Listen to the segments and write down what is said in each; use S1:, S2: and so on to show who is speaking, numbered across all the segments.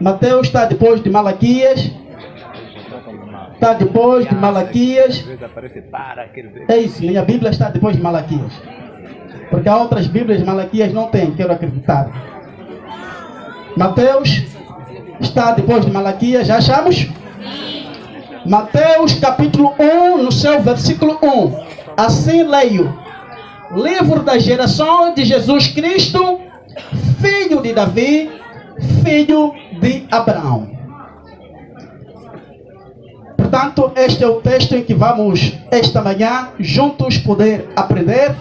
S1: Mateus está depois de Malaquias. Está depois de Malaquias. É isso, minha Bíblia está depois de Malaquias. Porque há outras Bíblias, Malaquias não tem, quero acreditar. Mateus está depois de Malaquias, já achamos? Mateus capítulo 1, no seu versículo 1. Assim leio. Livro da geração de Jesus Cristo, filho de Davi, filho de Abraão. Portanto, este é o texto em que vamos, esta manhã, juntos poder aprender.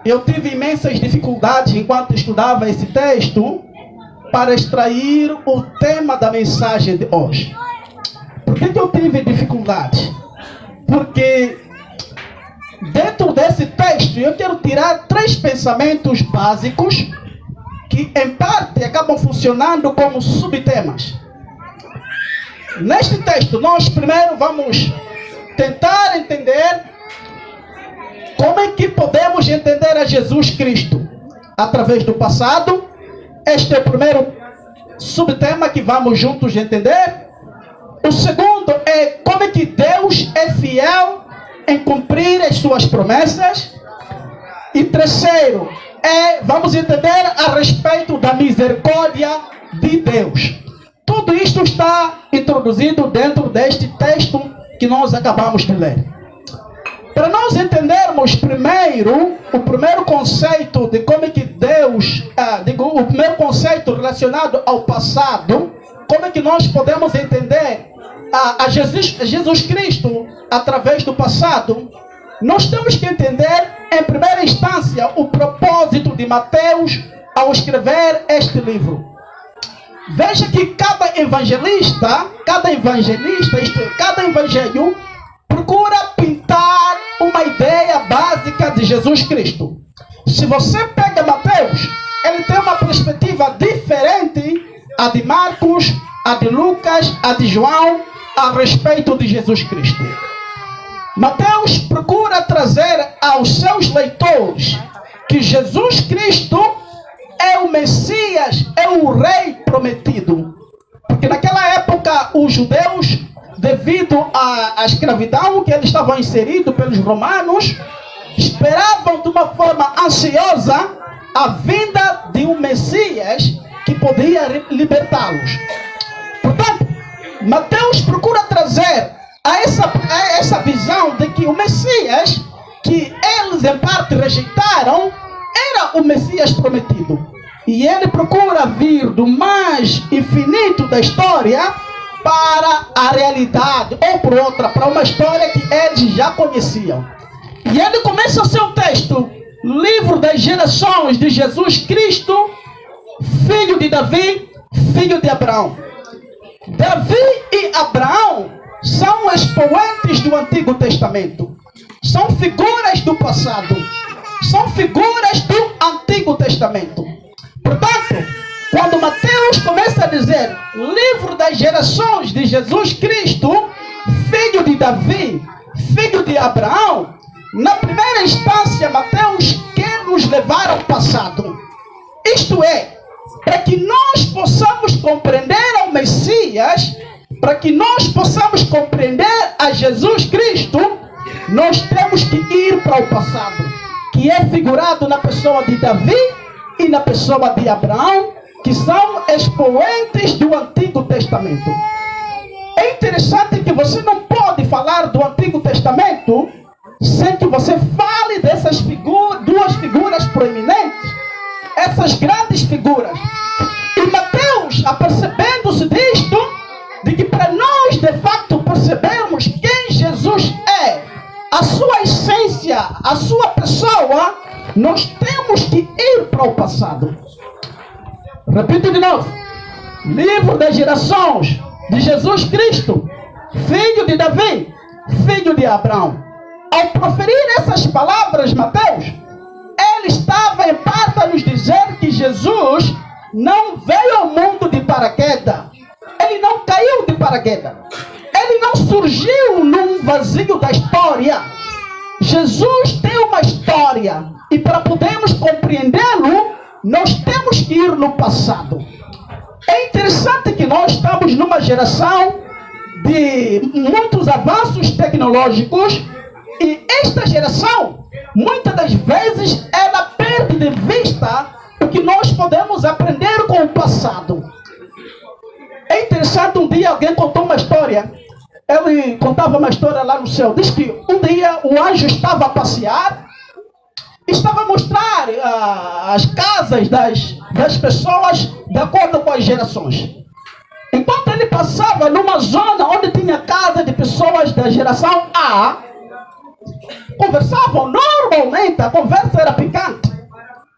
S1: Eu tive imensas dificuldades enquanto estudava esse texto para extrair o tema da mensagem de hoje. Por que eu tive dificuldade? Porque dentro desse texto eu quero tirar 3 pensamentos básicos que em parte acabam funcionando como subtemas. Neste texto nós primeiro vamos tentar entender como é que podemos entender a Jesus Cristo através do passado. Este é o primeiro subtema que vamos juntos entender. O segundo é como é que Deus é fiel em cumprir as suas promessas. E terceiro vamos entender a respeito da misericórdia de Deus. Tudo isto está introduzido dentro deste texto que nós acabamos de ler. Para nós entendermos primeiro o primeiro conceito de como é que Deus, o primeiro conceito relacionado ao passado, como é que nós podemos entender a Jesus Cristo através do passado, nós temos que entender, em primeira instância, o propósito de Mateus ao escrever este livro. Veja que cada evangelista, cada evangelho, procura pintar uma ideia básica de Jesus Cristo. Se você pega Mateus, ele tem uma perspectiva diferente a de Marcos, a de Lucas, a de João, a respeito de Jesus Cristo. Mateus procura trazer aos seus leitores que Jesus Cristo é o Messias, é o Rei prometido. Porque naquela época os judeus, devido à escravidão que eles estavam inseridos pelos romanos, esperavam de uma forma ansiosa a vinda de um Messias que poderia libertá-los. Portanto, Mateus procura trazer essa visão de que o Messias, que eles em parte rejeitaram, era o Messias prometido. E ele procura vir do mais infinito da história para a realidade, ou por outra, para uma história que eles já conheciam. E ele começa o seu texto, livro das gerações de Jesus Cristo, filho de Davi, filho de Abraão. Davi e Abraão são expoentes do Antigo Testamento. São figuras do passado. São figuras do Antigo Testamento. Portanto, quando Mateus começa a dizer livro das gerações de Jesus Cristo, filho de Davi, filho de Abraão, na primeira instância Mateus quer nos levar ao passado. Isto é, para que nós possamos compreender ao Messias, para que nós possamos compreender a Jesus Cristo, nós temos que ir para o passado, que é figurado na pessoa de Davi e na pessoa de Abraão, que são expoentes do Antigo Testamento. É interessante que você não pode falar do Antigo Testamento sem que você fale dessas duas figuras proeminentes, essas grandes figuras. E Mateus, apercebendo-se disto, de que para nós de fato percebermos quem Jesus é, a sua essência, a sua pessoa, nós temos que ir para o passado. Repito de novo. Livro das gerações de Jesus Cristo, filho de Davi, filho de Abraão. Ao proferir essas palavras, Mateus, ele estava em parte a nos dizer que Jesus não veio ao mundo de paraquedas. Ele não caiu de paraquedas. Ele não surgiu num vazio da história. Jesus tem uma história e para podermos compreendê-lo, nós temos que ir no passado. É interessante que nós estamos numa geração de muitos avanços tecnológicos e esta geração, muitas das vezes, ela perde de vista o que nós podemos aprender com o passado. É interessante, um dia alguém contou uma história. Ele contava uma história lá no céu. Diz que um dia o anjo estava a passear, estava a mostrar as casas das pessoas de acordo com as gerações. Enquanto ele passava numa zona onde tinha casa de pessoas da geração A, conversavam normalmente, a conversa era picante.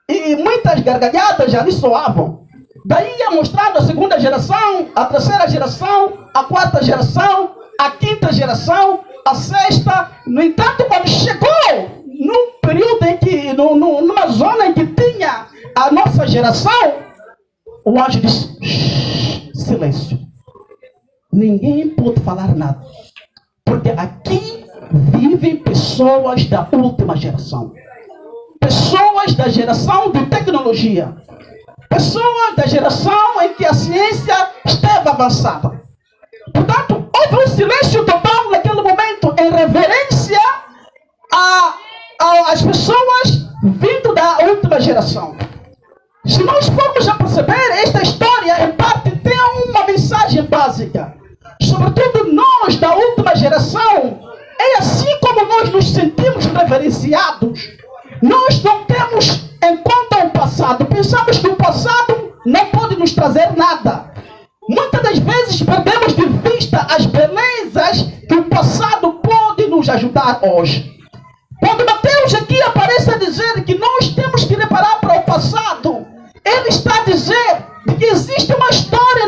S1: E muitas gargalhadas ali soavam. Daí ia mostrando a segunda geração, a terceira geração, a quarta geração, a quinta geração, a sexta. No entanto, quando chegou num período em que, numa zona em que tinha a nossa geração, o anjo disse: silêncio. Ninguém pode falar nada. Porque aqui vivem pessoas da última geração. Pessoas da geração de tecnologia. Pessoas da geração em que a ciência esteve avançada. Portanto, houve um silêncio total naquele momento em reverência às pessoas vindo da última geração. Se nós formos a perceber, esta história, em parte, tem uma mensagem básica. Sobretudo nós da última geração, é assim como nós nos sentimos reverenciados. Nós não temos em conta o passado. Pensamos que o passado não pode nos trazer nada. Muitas das vezes perdemos de vista as belezas que o passado pode nos ajudar hoje. Quando Mateus aqui aparece a dizer que nós temos que reparar para o passado, ele está a dizer que existe uma história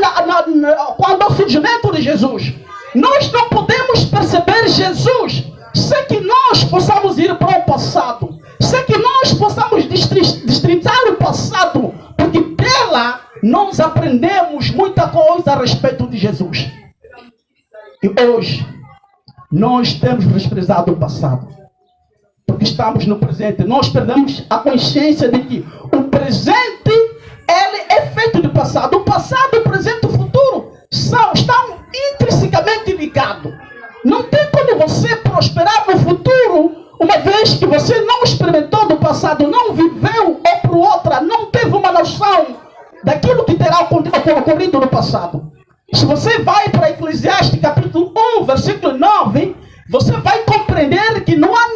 S1: quando o surgimento de Jesus. Nós não podemos perceber Jesus sem que nós possamos ir para o passado, sem que nós possamos destrinçar o passado, porque dela nós aprendemos muita coisa a respeito de Jesus. E hoje nós temos desprezado o passado, porque estamos no presente. Nós perdemos a consciência de que o presente ele é feito de passado. O passado, o presente e o futuro estão intrinsecamente ligados. Não tem como você prosperar no futuro, uma vez que você não experimentou do passado, não viveu, ou por outra, não teve uma noção daquilo que terá ocorrido no passado. Se você vai para Eclesiastes capítulo 1, versículo 9, você vai compreender que não há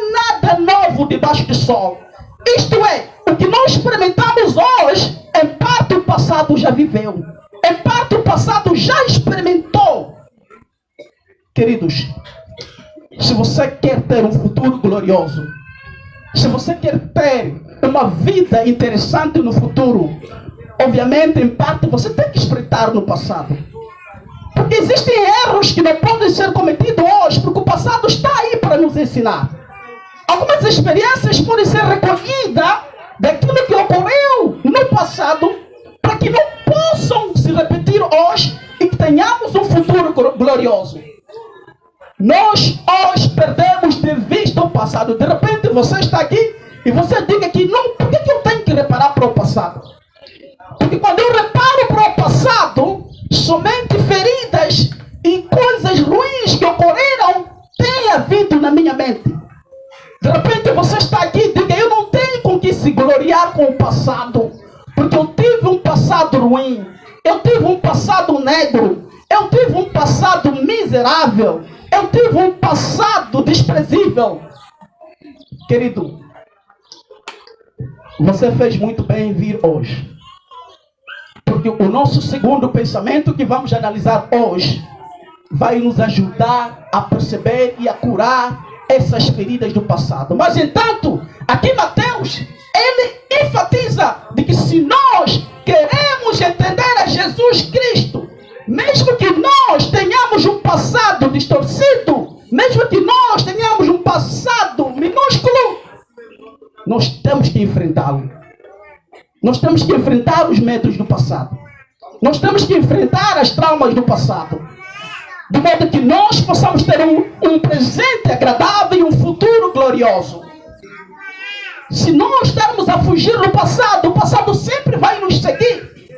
S1: nada novo debaixo do sol. Isto é, o que nós experimentamos hoje, em parte o passado já viveu. Em parte o passado já experimentou. Queridos, se você quer ter um futuro glorioso, se você quer ter uma vida interessante no futuro, obviamente, em parte, você tem que espreitar no passado. Porque existem erros que não podem ser cometidos hoje, porque o passado está aí para nos ensinar. Algumas experiências podem ser recolhidas daquilo que ocorreu no passado, para que não possam se repetir hoje e que tenhamos um futuro glorioso. Nós hoje perdemos de vista o passado. De repente você está aqui e você diga que não, por que eu tenho que reparar para o passado? Porque quando eu reparo para o passado, somente feridas e coisas ruins que ocorreram têm havido na minha mente. De repente você está aqui e diga: eu não tenho com que se gloriar com o passado, porque eu tive um passado ruim, eu tive um passado negro, eu tive um passado miserável, eu tive um passado desprezível. Querido, você fez muito bem em vir hoje, porque o nosso segundo pensamento que vamos analisar hoje vai nos ajudar a perceber e a curar essas feridas do passado. Mas, entanto, aqui Mateus, ele enfatiza de que se nós queremos entender a Jesus Cristo, mesmo que nós tenhamos um passado distorcido, mesmo que nós tenhamos um passado minúsculo, nós temos que enfrentá-lo. Nós temos que enfrentar os medos do passado. Nós temos que enfrentar as traumas do passado. de modo que nós possamos ter um presente agradável e um futuro glorioso. Se nós estarmos a fugir do passado, o passado sempre vai nos seguir,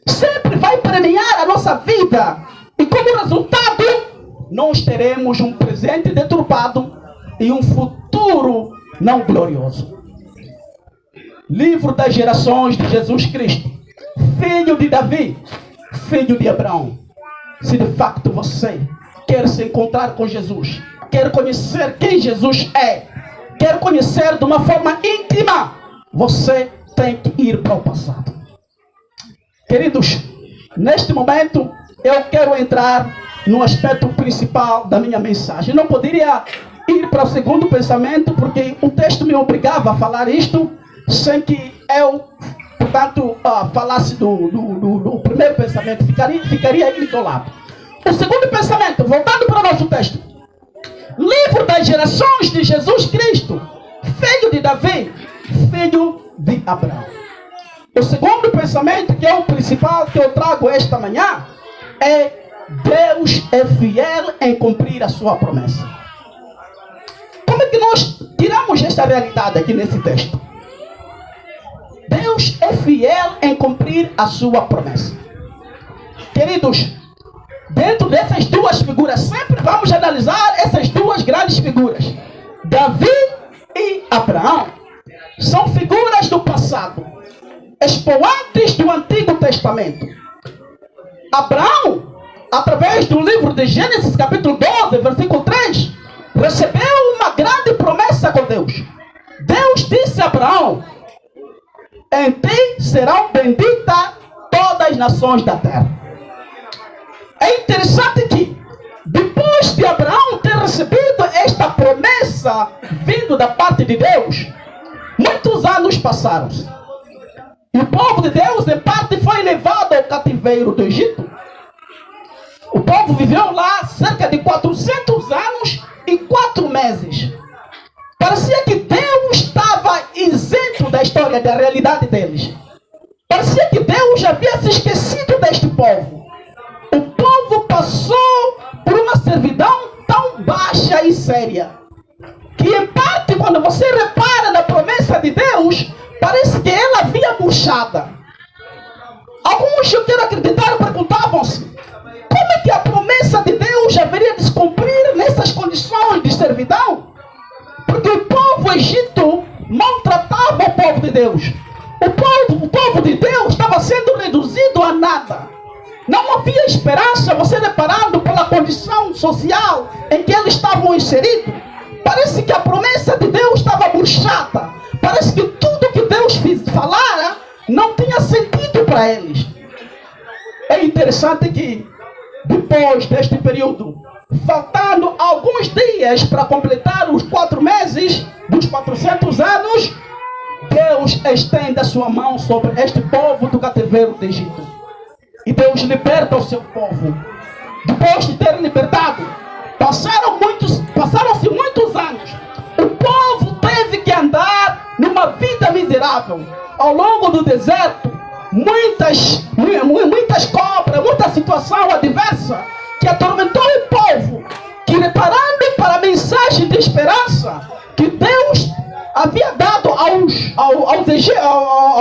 S1: sempre vai permear a nossa vida, e como resultado, nós teremos um presente deturpado e um futuro não glorioso. Livro das gerações de Jesus Cristo, filho de Davi, filho de Abraão. Se de facto você quer se encontrar com Jesus, quer conhecer quem Jesus é, quer conhecer de uma forma íntima, você tem que ir para o passado. Queridos, neste momento eu quero entrar no aspecto principal da minha mensagem. Não poderia ir para o segundo pensamento, porque o texto me obrigava a falar isto, sem que eu, portanto, falasse do primeiro pensamento, ficaria isolado. O segundo pensamento, voltando para o nosso texto. Livro das gerações de Jesus Cristo, filho de Davi, filho de Abraão. O segundo pensamento, que é o principal que eu trago esta manhã, é: Deus é fiel em cumprir a sua promessa. Como é que nós tiramos esta realidade aqui nesse texto? Deus é fiel em cumprir a sua promessa. Queridos, dentro dessas duas figuras, sempre vamos analisar essas duas grandes figuras. Davi e Abraão são figuras do passado, expoentes do Antigo Testamento. Abraão, através do livro de Gênesis, capítulo 12, versículo 3, recebeu uma grande promessa com Deus. Deus disse a Abraão: em ti serão benditas todas as nações da terra. É interessante que, depois de Abraão ter recebido esta promessa vindo da parte de Deus, muitos anos passaram-se. E o povo de Deus, em parte, foi levado ao cativeiro do Egito. O povo viveu lá cerca de 400 anos e 4 meses. Parecia que Deus estava isento da história, da realidade deles. Parecia que Deus havia se esquecido deste povo. O povo passou por uma servidão tão baixa e séria, que em parte, quando você repara na promessa de Deus, parece que ela havia murchada. Alguns, eu quero acreditar, perguntavam-se: como é que a promessa de Deus haveria de se cumprir nessas condições de servidão? Porque o povo egito maltratava o povo de Deus. O povo de Deus estava sendo reduzido a nada. Não havia esperança, você reparando pela condição social em que eles estavam inseridos. Parece que a promessa de Deus estava murchada. Parece que tudo que Deus falara não tinha sentido para eles. É interessante que, depois deste período, faltando alguns dias para completar os 4 meses dos 400 anos, Deus estende a sua mão sobre este povo do cativeiro do Egito. E Deus liberta o seu povo. Depois de ter libertado, passaram-se muitos anos. O povo teve que andar numa vida miserável. Ao longo do deserto, muitas cobras, muita situação adversa que atormentou o povo, que, reparando para a mensagem de esperança que Deus havia dado ao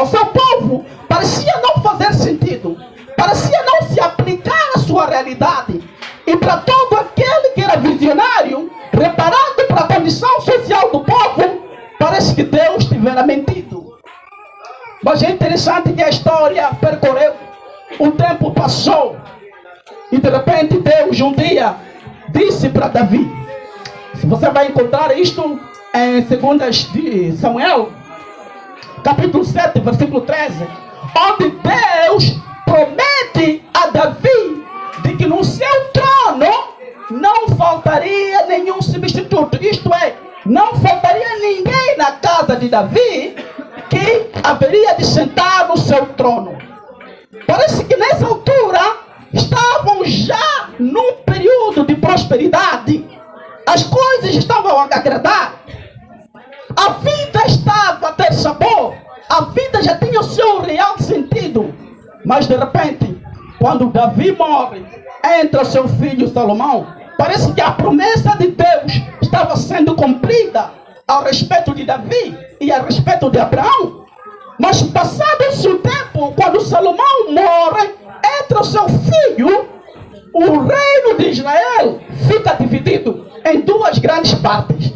S1: seu povo, parecia não fazer sentido, parecia não se aplicar à sua realidade. E para todo aquele que era visionário, reparando para a condição social do povo, parece que Deus tivera mentido. Mas é interessante que a história percorreu, o tempo passou, e de repente Deus um dia disse para Davi, você vai encontrar isto em 2 de Samuel, capítulo 7, versículo 13, onde Deus promete a Davi de que no seu trono não faltaria nenhum substituto. Isto é, não faltaria ninguém na casa de Davi que haveria de sentar no seu trono. Parece que nessa altura estavam já num período de prosperidade. As coisas estavam a agradar. A vida estava a ter sabor. A vida já tinha o seu real sentido. Mas de repente, quando Davi morre, entre o seu filho Salomão. Parece que a promessa de Deus estava sendo cumprida a respeito de Davi e a respeito de Abraão. Mas passado-se o tempo, quando Salomão morre, entre o seu filho, o reino de Israel fica dividido em duas grandes partes.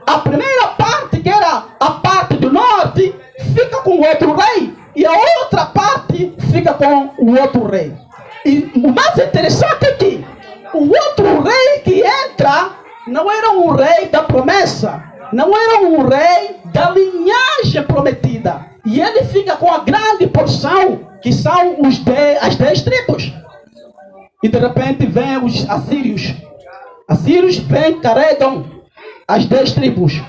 S1: A primeira parte, que era a parte do norte, fica com o outro rei, e a outra parte fica com o outro rei. E o mais interessante é que o outro rei que entra não era um rei da promessa, não era um rei da linhagem prometida. E ele fica com a grande porção, que são as 10 tribos. E de repente vêm os assírios. Assírios vêm, carregam as 10 tribos.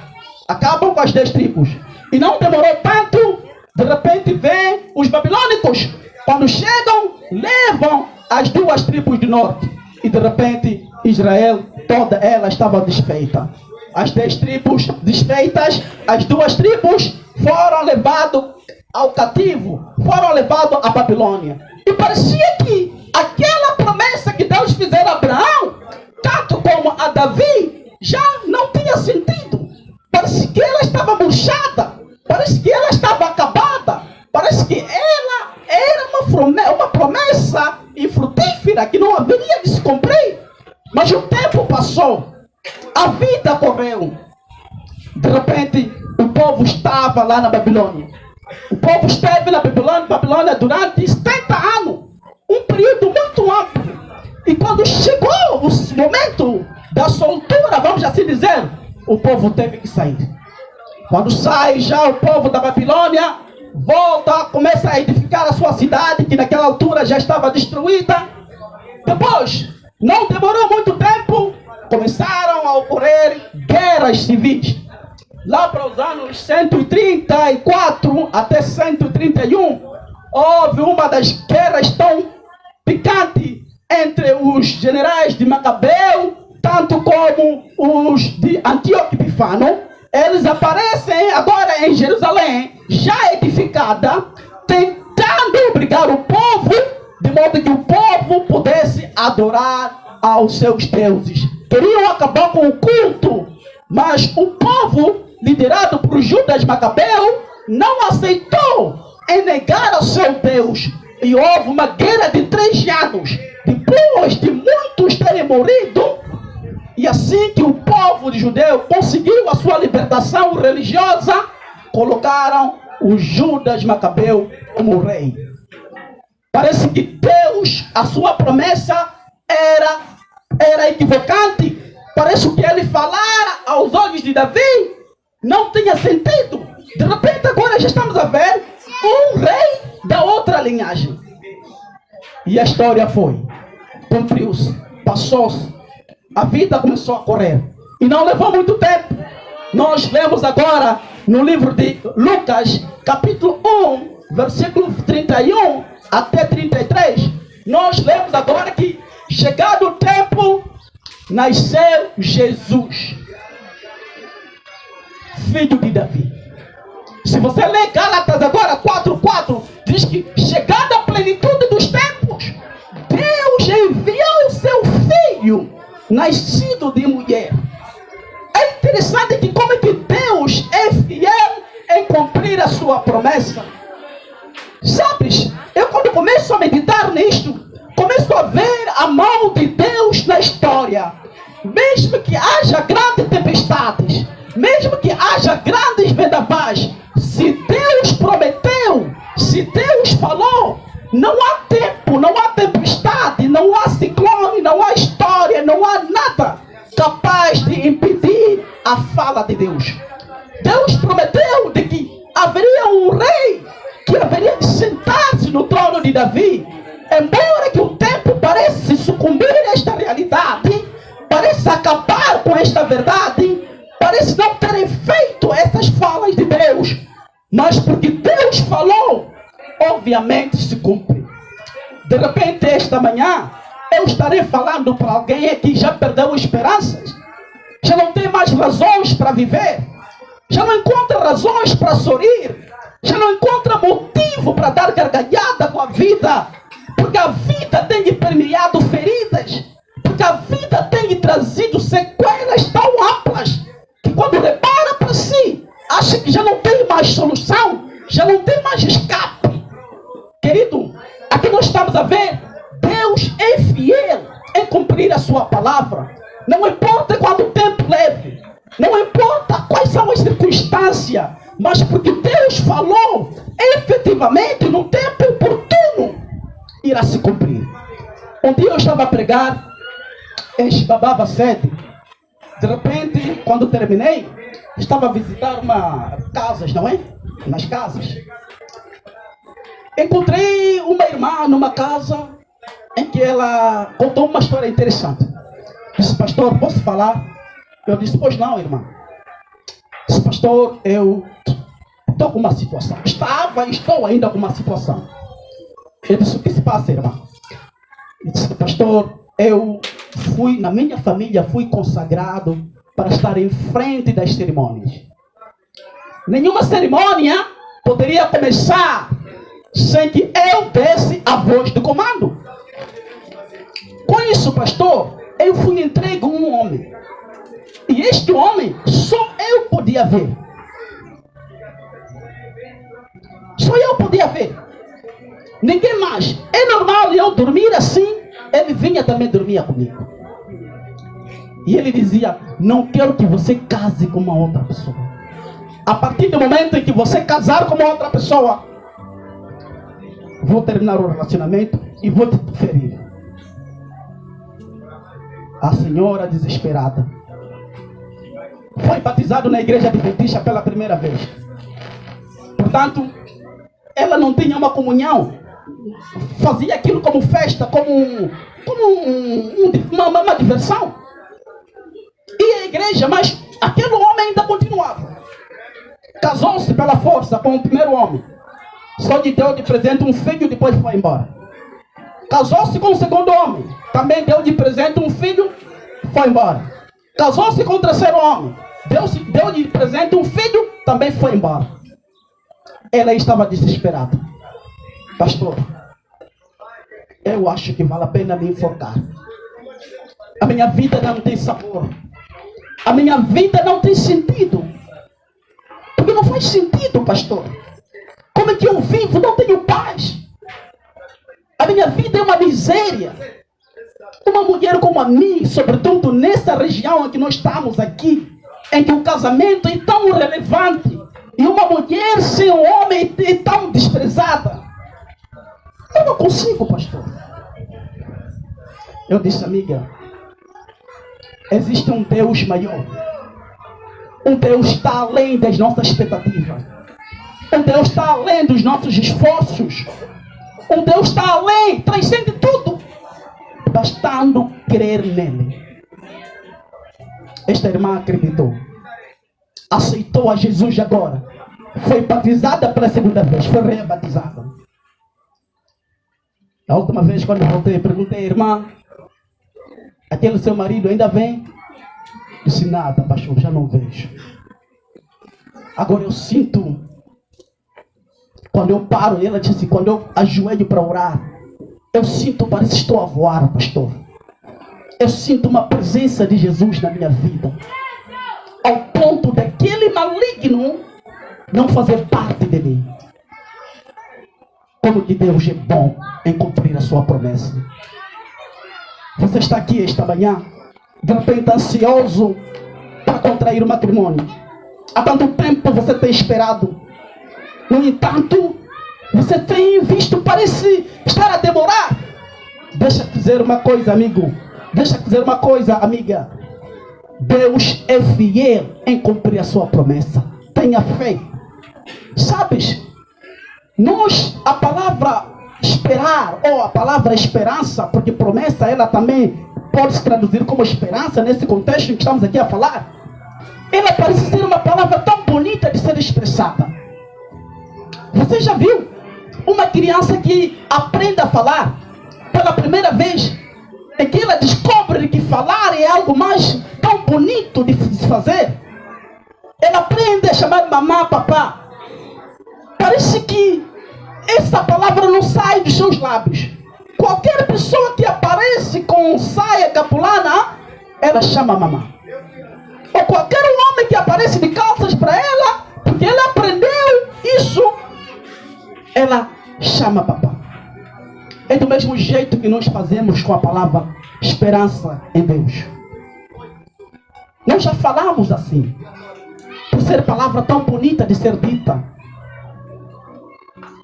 S1: Acabam com as 10 tribos. E não demorou tanto, de repente vêm os babilônicos. Quando chegam, levam as 2 tribos do norte. E de repente, Israel, toda ela estava desfeita. As 10 tribos desfeitas, as 2 tribos foram levadas ao cativo, foram levadas à Babilônia. E parecia que aquela promessa que Deus fizera a Abraão, tanto como a Davi, já não tinha sentido. Parece que ela estava murchada, parece que ela estava acabada, parece que ela era uma promessa infrutífera que não haveria de se cumprir. Mas o tempo passou, a vida correu. De repente, o povo estava lá na Babilônia. O povo esteve na Babilônia durante 70 anos. Um período muito amplo. E quando chegou o momento da soltura, vamos assim dizer, o povo teve que sair. Quando sai já o povo da Babilônia, volta, começa a edificar a sua cidade, que naquela altura já estava destruída. Depois, não demorou muito tempo, começaram a ocorrer guerras civis. Lá para os anos 134 até 131, houve uma das guerras tão picantes entre os generais de Macabeu, tanto como os de Antíoco Epifano. Eles aparecem agora em Jerusalém, já edificada, tentando obrigar o povo, de modo que o povo pudesse adorar aos seus deuses. Queriam acabar com o culto, mas o povo, liderado por Judas Macabeu, não aceitou em negar ao seu Deus. E houve uma guerra de 3 anos, depois de muitos terem morrido. E assim que o povo de judeu conseguiu a sua libertação religiosa, colocaram o Judas Macabeu como rei. Parece que Deus, a sua promessa era equivocante. Parece que ele falara aos olhos de Davi não tinha sentido. De repente agora já estamos a ver um rei da outra linhagem. E a história foi, cumpriu-se, passou-se, a vida começou a correr. E não levou muito tempo. Nós lemos agora no livro de Lucas, capítulo 1, versículo 31 até 33. Nós lemos agora que, chegado o tempo, nasceu Jesus, filho de Davi. Se você ler Gálatas agora 4:4, diz que chegada a plenitude dos tempos, Deus enviou o seu filho, nascido de mulher. É interessante que como é que Deus é fiel em cumprir a sua promessa. Sabes, eu quando começo a meditar nisto, começo a ver a mão de Deus na história. Mesmo que haja grandes tempestades, mesmo que haja grandes vendavais, se Deus prometeu, se Deus falou, não há tempo, não há tempestade, não há ciclone, não há história, não há nada capaz de impedir a fala de Deus. Deus prometeu de que haveria um rei que haveria de sentar-se no trono de Davi. Embora que o tempo parece sucumbir a esta realidade, parece acabar com esta verdade, parece não terem feito essas falas de Deus, mas porque Deus falou, obviamente se cumpre. De repente esta manhã eu estarei falando para alguém que já perdeu esperanças, já não tem mais razões para viver, já não encontra razões para sorrir, já não encontra motivo para dar gargalhada com a vida, Porque a vida tem lhe permeado feridas. Porque a vida tem lhe trazido sequelas tão amplas que quando repara para si, acha que já não tem mais solução, já não tem mais escape. Querido, aqui nós estamos a ver, Deus é fiel em cumprir a sua palavra. Não importa quanto tempo leve, não importa quais são as circunstâncias, mas porque Deus falou, efetivamente, no tempo oportuno, irá se cumprir. Um dia eu estava a pregar, babava sede. De repente, quando terminei, estava a visitar casas, não é? Nas casas. Encontrei uma irmã numa casa em que ela contou uma história interessante. Disse, pastor, posso falar? Eu disse, pois não, irmã. Disse, pastor, eu estou com uma situação. Estou ainda com uma situação. Eu disse, o que se passa, irmã? Eu disse, pastor, eu na minha família, fui consagrado para estar em frente das cerimônias. Nenhuma cerimônia poderia começar sem que eu desse a voz do comando. Com isso, pastor, eu fui entregue a um homem. E este homem, só eu podia ver. Só eu podia ver. Ninguém mais. É normal eu dormir assim. Ele vinha também dormir comigo. E ele dizia, não quero que você case com uma outra pessoa. A partir do momento em que você casar com uma outra pessoa, vou terminar o relacionamento e vou te ferir. A senhora desesperada foi batizada na igreja adventista pela primeira vez. Portanto, ela não tinha uma comunhão. Fazia aquilo como festa, como uma diversão. E a igreja, mas aquele homem ainda continuava. Casou-se pela força com o primeiro homem. Só lhe deu de presente um filho e depois foi embora. Casou-se com o segundo homem. Também deu de presente um filho e foi embora. Casou-se com o terceiro homem. Deu de presente um filho, também foi embora. Ela estava desesperada. Pastor, eu acho que vale a pena me enforcar. A minha vida não tem sabor. A minha vida não tem sentido. Porque não faz sentido, pastor. Como é que eu vivo? Não tenho paz. A minha vida é uma miséria. Uma mulher como a mim, sobretudo nessa região em que nós estamos aqui, em que o casamento é tão relevante, e uma mulher sem um homem é tão desprezada. Eu não consigo, pastor. Eu disse, amiga, existe um Deus maior. Um Deus que está além das nossas expectativas. Um Deus que está além dos nossos esforços. Um Deus que está além, transcende tudo. Bastando crer nele. Esta irmã acreditou. Aceitou a Jesus agora. Foi batizada pela segunda vez. Foi rebatizada. A última vez quando eu voltei, perguntei, irmã, aquele seu marido ainda vem? Disse, nada, pastor, já não vejo. Agora eu sinto, quando eu paro, ela disse, quando eu ajoelho para orar, eu sinto, parece que estou a voar, pastor. Eu sinto uma presença de Jesus na minha vida. Ao ponto daquele maligno não fazer parte de mim. Como que Deus é bom em cumprir a sua promessa. Você está aqui esta manhã, de repente ansioso para contrair o matrimônio. Há tanto tempo você tem esperado. No entanto, você tem visto, parece estar a demorar. Deixa eu dizer uma coisa, amigo. Deixa eu dizer uma coisa, amiga. Deus é fiel em cumprir a sua promessa. Tenha fé. Sabes, a palavra esperar, ou a palavra esperança, porque promessa ela também pode se traduzir como esperança nesse contexto em que estamos aqui a falar. Ela parece ser uma palavra tão bonita de ser expressada. Você já viu uma criança que aprende a falar pela primeira vez, e que ela descobre que falar é algo mais tão bonito de se fazer? Ela aprende a chamar mamá, papá. Parece que essa palavra não sai dos seus lábios. Qualquer pessoa que aparece com saia capulana, ela chama mamãe. Ou qualquer homem que aparece de calças para ela, porque ela aprendeu isso, ela chama papá. É do mesmo jeito que nós fazemos com a palavra esperança em Deus. Nós já falamos assim, por ser palavra tão bonita de ser dita.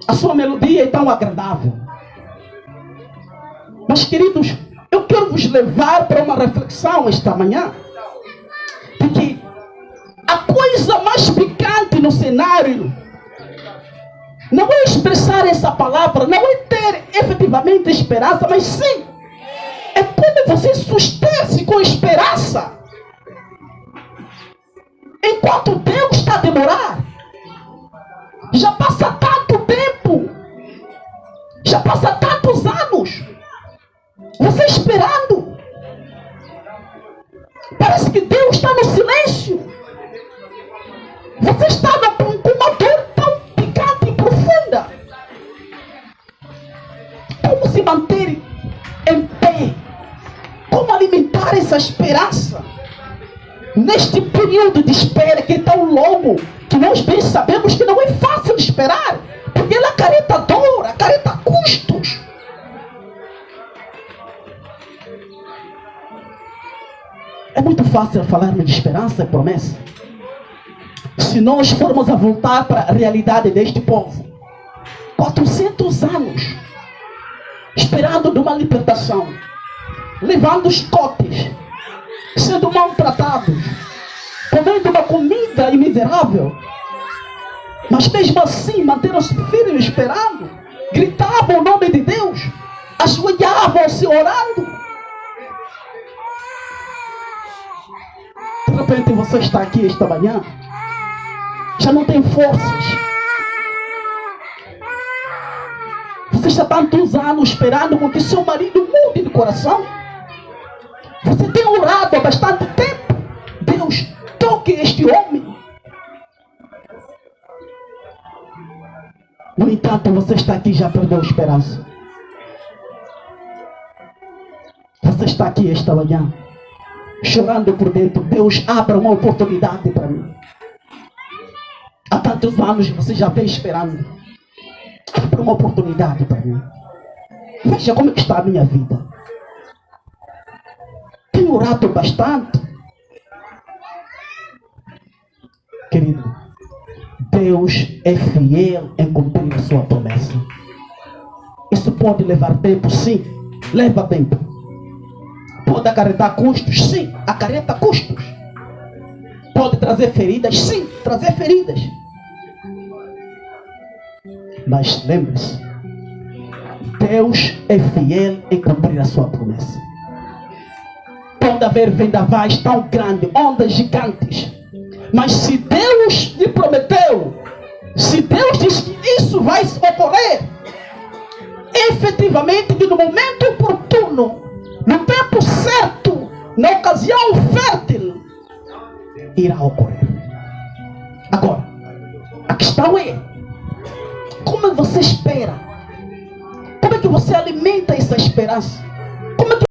S1: A sua melodia é tão agradável. Mas, queridos, eu quero vos levar para uma reflexão esta manhã, de que a coisa mais picante no cenário não é expressar essa palavra, não é ter efetivamente esperança, mas sim, é como você suster-se com esperança. Enquanto Deus está a demorar, já passa tanto tempo, já passa tantos anos, você esperando. Parece que Deus está no silêncio. Você está com uma dor tão picante e profunda. Como se manter em pé? Como alimentar essa esperança? Neste período de espera que é tão longo, que nós bem sabemos que não é fácil esperar, porque ela acarreta dor, acarreta custos. É muito fácil falarmos de esperança e promessa. Se nós formos a voltar para a realidade deste povo, 400 anos, esperando de uma libertação, levando chicotes, sendo maltratados, comendo uma comida miserável, mas mesmo assim manteram-se firmes esperando, gritavam o nome de Deus, ajoelhavam-se orando. De repente você está aqui esta manhã, já não tem forças. Você está tantos anos esperando com que seu marido mude de coração. Você tem orado há bastante tempo. Deus, toque este homem. No entanto, você está aqui e já perdeu a esperança. Você está aqui esta manhã, chorando por dentro. Deus, abra uma oportunidade para mim. Há tantos anos você já vem esperando. Abra uma oportunidade para mim. Veja como é que está a minha vida. Tenho orado bastante. Querido, Deus é fiel em cumprir a sua promessa. Isso pode levar tempo, sim. Leva tempo. Pode acarretar custos, sim. Acarreta custos. Pode trazer feridas, sim. Trazer feridas. Mas lembre-se, Deus é fiel em cumprir a sua promessa. Pode haver vendavais tão grandes, ondas gigantes, mas se Deus lhe prometeu, se Deus diz que isso vai ocorrer, efetivamente que no momento oportuno, no tempo certo, na ocasião fértil, irá ocorrer. Agora, a questão é, como é que você espera? Como é que você alimenta essa esperança? Como é que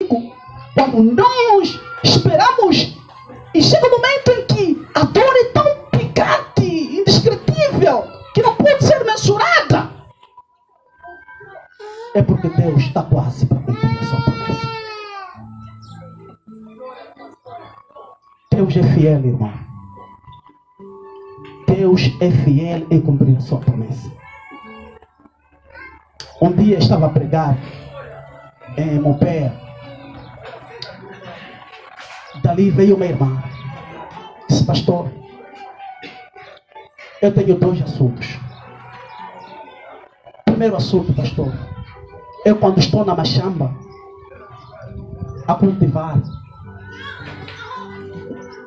S1: comigo? Quando nós esperamos e chega um momento em que a dor é tão picante, indescritível, que não pode ser mensurada, é porque Deus está quase para cumprir a sua promessa. Deus é fiel, irmão. Deus é fiel em cumprir a sua promessa. Um dia estava a pregar em Mopé. Dali veio uma irmã. Disse: pastor, eu tenho 2 assuntos. Primeiro assunto, pastor, eu quando estou na machamba a cultivar,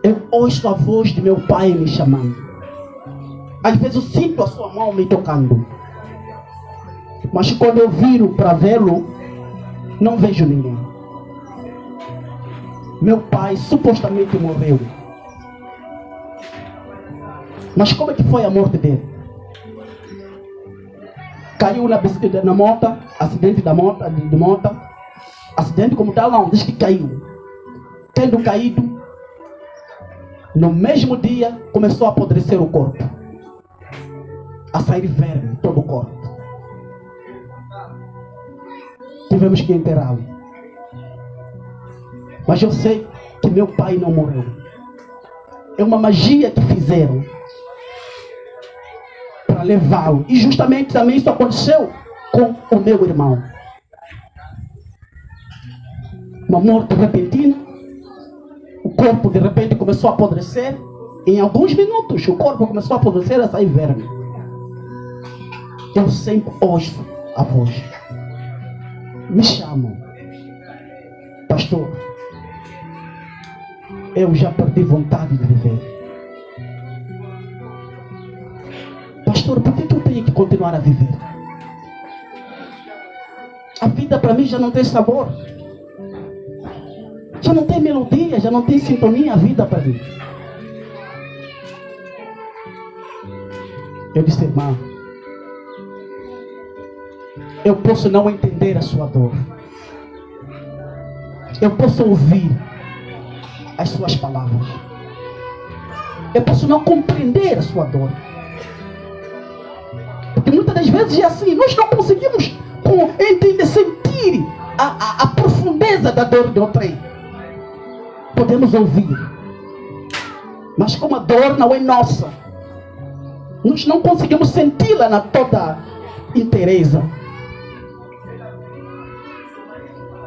S1: eu ouço a voz de meu pai me chamando. Às vezes eu sinto a sua mão me tocando. Mas quando eu viro para vê-lo, não vejo ninguém. Meu pai supostamente morreu. Mas como é que foi a morte dele? Caiu na moto, acidente da moto, acidente como tal, não, diz que caiu. Tendo caído, no mesmo dia começou a apodrecer o corpo, a sair verme todo o corpo. Tivemos que enterrá-lo. Mas eu sei que meu pai não morreu. É uma magia que fizeram para levá-lo. E justamente também isso aconteceu com o meu irmão. Uma morte repentina. O corpo de repente começou a apodrecer. Em alguns minutos o corpo começou a apodrecer, a sair verme. Eu sempre ouço a voz. Me chamam: pastor, eu já perdi vontade de viver. Pastor, por que eu tenho que continuar a viver? A vida para mim já não tem sabor, já não tem melodia, já não tem sintonia. A vida para mim. Eu disse: irmã, eu posso não entender a sua dor, eu posso ouvir as suas palavras, eu posso não compreender a sua dor, porque muitas das vezes é assim, nós não conseguimos entender, sentir a profundeza da dor de outrem. Podemos ouvir, mas como a dor não é nossa, nós não conseguimos senti-la na toda inteireza.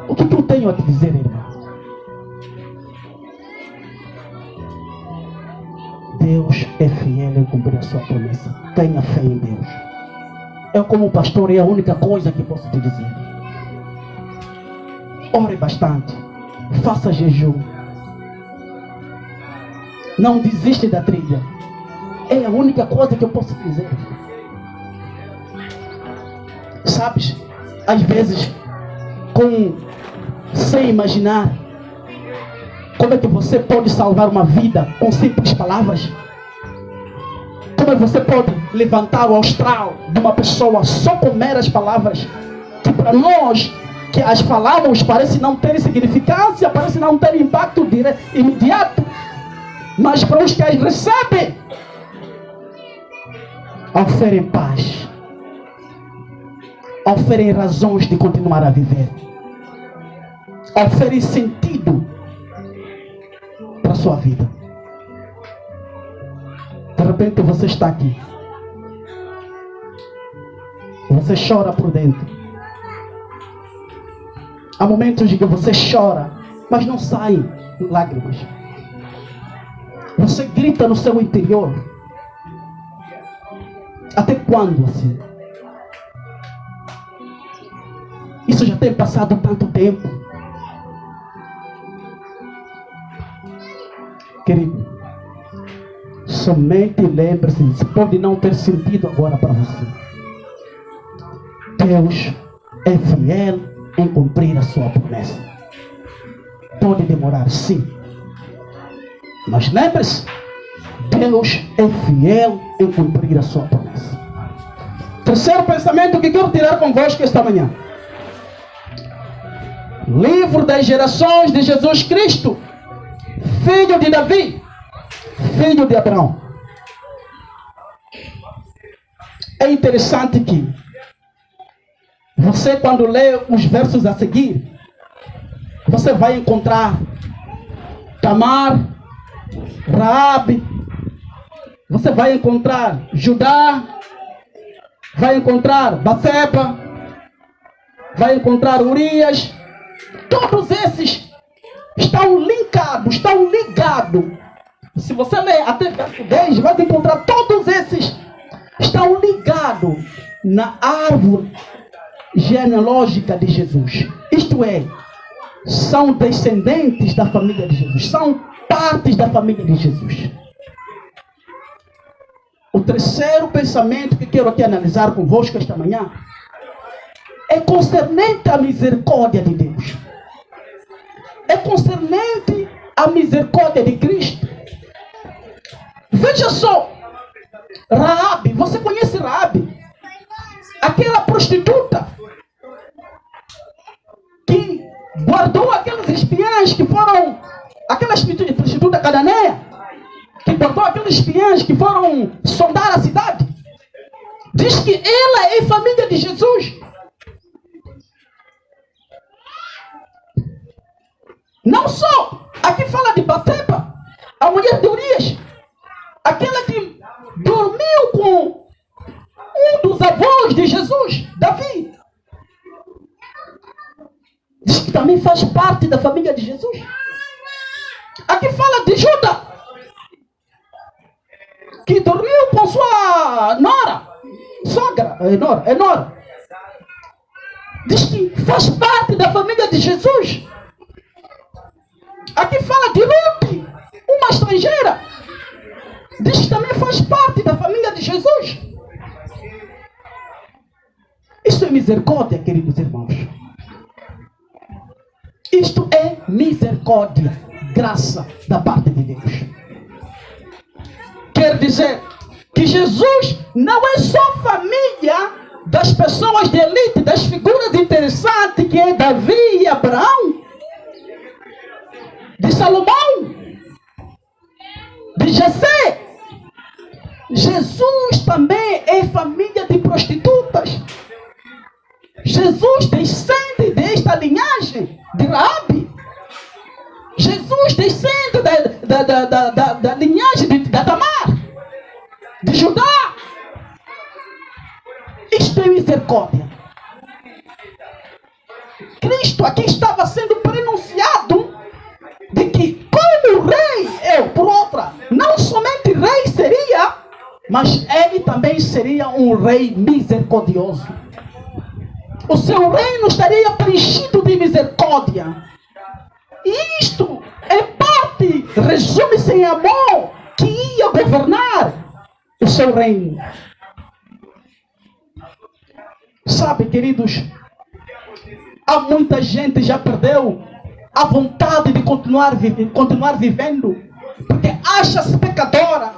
S1: O que eu tenho a te dizer, irmão? Deus é fiel em cumprir a sua promessa. Tenha fé em Deus. Eu, como pastor, é a única coisa que posso te dizer. Ore bastante. Faça jejum. Não desiste da trilha. É a única coisa que eu posso te dizer. Sabes, às vezes, sem imaginar como é que você pode salvar uma vida com simples palavras. Como é que você pode levantar o astral de uma pessoa só com meras palavras, que para nós que as falamos parece não ter significância, parece não ter impacto imediato, mas para os que as recebem oferem paz, oferem razões de continuar a viver, oferem sentido para a sua vida. De repente você está aqui, você chora por dentro. Há momentos em que você chora, mas não saem lágrimas. Você grita no seu interior. Até quando assim? Isso já tem passado tanto tempo. Querido, somente lembre-se disso. Pode não ter sentido agora para você. Deus é fiel em cumprir a sua promessa. Pode demorar, sim, mas lembre-se, Deus é fiel em cumprir a sua promessa. Terceiro pensamento que quero tirar convosco esta manhã: Livro das gerações de Jesus Cristo, filho de Davi, filho de Abraão. É interessante que você, quando lê os versos a seguir, você vai encontrar Tamar, Raabe, você vai encontrar Judá, vai encontrar Batseba, vai encontrar Urias. Todos esses estão ligados. Se você ler até verso 10, vai encontrar todos esses estão ligados na árvore genealógica de Jesus. Isto é, são descendentes da família de Jesus, são partes da família de Jesus. O terceiro pensamento que quero aqui analisar convosco esta manhã é concernente à misericórdia de Deus. É concernente à misericórdia de Cristo. Veja só, Raabe, você conhece Raabe? Aquela prostituta que guardou aqueles espiãs que foram, aquela prostituta cananeia, que guardou aqueles espiãs que foram sondar a cidade. Diz que ela é família de Jesus. Não só, aqui fala de Batseba, a mulher de Urias, aquela que dormiu com um dos avós de Jesus, Davi. Diz que também faz parte da família de Jesus. Aqui fala de Judá, que dormiu com sua sogra. Diz que faz parte da família de Jesus. Aqui fala de Ruth, uma estrangeira. Diz que também faz parte da família de Jesus. Isso é misericórdia, queridos irmãos. Isto é misericórdia, graça da parte de Deus. Quer dizer que Jesus não é só família das pessoas de elite, das figuras interessantes que é Davi e Abraão, de Salomão, de Jessé. Jesus também é família de prostitutas. Jesus descende desta linhagem de Raabe. Jesus descende da linhagem de Tamar, de Judá. Isto é misericórdia. Cristo aqui estava sendo pronunciado de que, como rei, por outra, não somente rei seria, mas ele também seria um rei misericordioso. O seu reino estaria preenchido de misericórdia. E isto é parte, resume-se em amor, que ia governar o seu reino. Sabe, queridos, há muita gente que já perdeu a vontade de continuar vivendo, porque acha-se pecadora.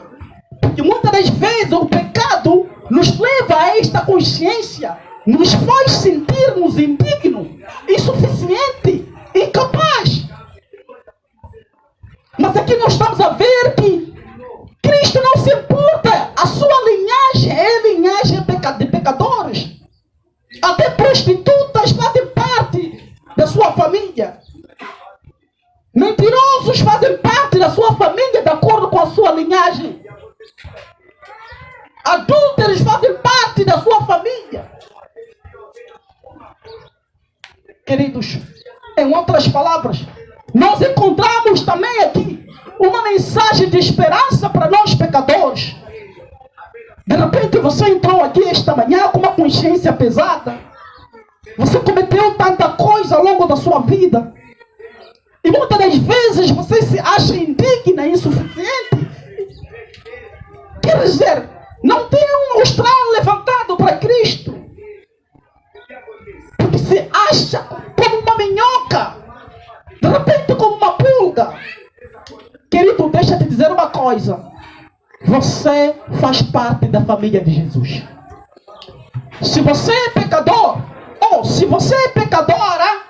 S1: Porque muitas das vezes o pecado nos leva a esta consciência, nos faz sentirmos indignos, insuficientes, incapazes. Mas aqui nós estamos a ver que Cristo não se importa. A sua linhagem é linhagem de pecadores. Até prostitutas fazem parte da sua família. Mentirosos fazem parte da sua família de acordo com a sua linhagem. Adúlteros fazem parte da sua família. Queridos, em outras palavras, nós encontramos também aqui uma mensagem de esperança para nós pecadores. De repente você entrou aqui esta manhã com uma consciência pesada. Você cometeu tanta coisa ao longo da sua vida. E muitas das vezes você se acha indigna e insuficiente. Quer dizer, não tem um astral levantado para Cristo. Porque se acha como uma minhoca. De repente como uma pulga. Querido, deixa eu te dizer uma coisa. Você faz parte da família de Jesus. Se você é pecador, ou se você é pecadora,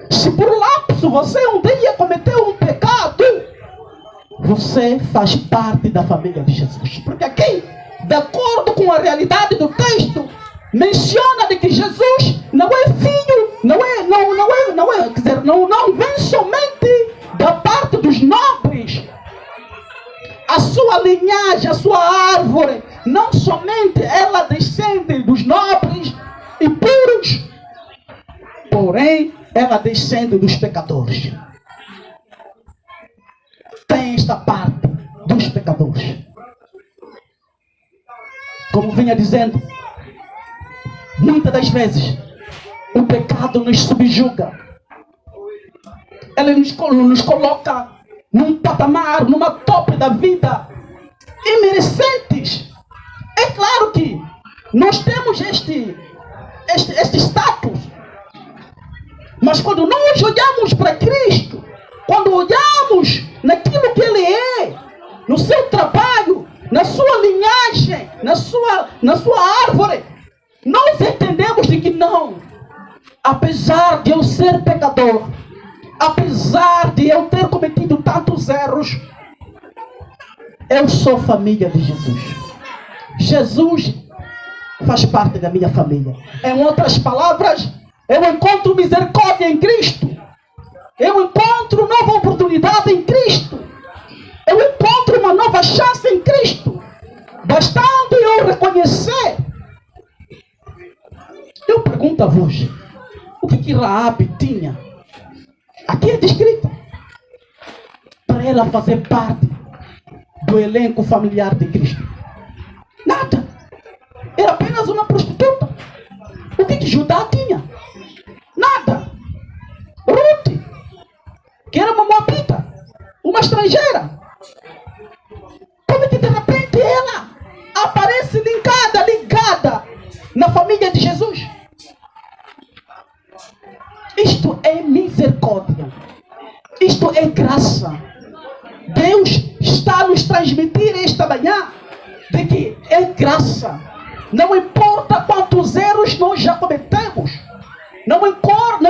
S1: Se por lapso você um dia cometeu um pecado, você faz parte da família de Jesus. Porque aqui, de acordo com a realidade do texto, menciona de que Jesus não é filho, quer dizer, não vem somente da parte dos nobres. A sua linhagem, a sua árvore, não somente ela descende dos nobres e puros, porém ela descende dos pecadores. Tem esta parte dos pecadores. Como vinha dizendo, muitas das vezes o pecado nos subjuga. Ele nos coloca num patamar, numa tope da vida, imerecentes. É claro que nós temos este status, mas quando nós olhamos para Cristo, quando olhamos naquilo que Ele é, no seu trabalho, na sua linhagem, na sua árvore, nós entendemos de que não, apesar de eu ser pecador, apesar de eu ter cometido tantos erros, eu sou família de Jesus. Jesus faz parte da minha família. Em outras palavras, eu encontro misericórdia em Cristo. Eu encontro nova oportunidade em Cristo. Eu encontro uma nova chance em Cristo. Bastando eu reconhecer. Eu pergunto a vós, o que Raabe tinha? Aqui é descrito. Para ela fazer parte do elenco familiar de Cristo. Nada. Era apenas uma prostituta. O que Judá tinha? Nada. Ruth, que era uma moabita, uma estrangeira. Como que de repente ela aparece ligada na família de Jesus? Isto é misericórdia. Isto é graça. Deus está a nos transmitir esta manhã de que é graça. Não importa quantos erros nós já cometemos. Não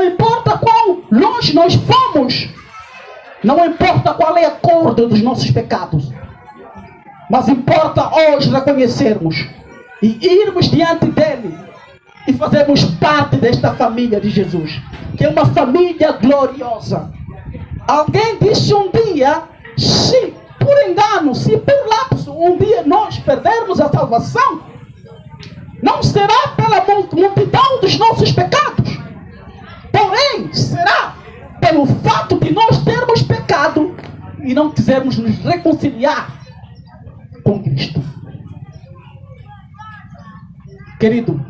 S1: importa quão longe nós fomos. Não importa qual é a cor dos nossos pecados. Mas importa hoje reconhecermos e irmos diante dele e fazermos parte desta família de Jesus, que é uma família gloriosa. Alguém disse um dia, se por engano, se por lapso um dia nós perdermos a salvação, não será pela multidão dos nossos pecados, porém será pelo fato de nós termos pecado e não quisermos nos reconciliar com Cristo. Querido,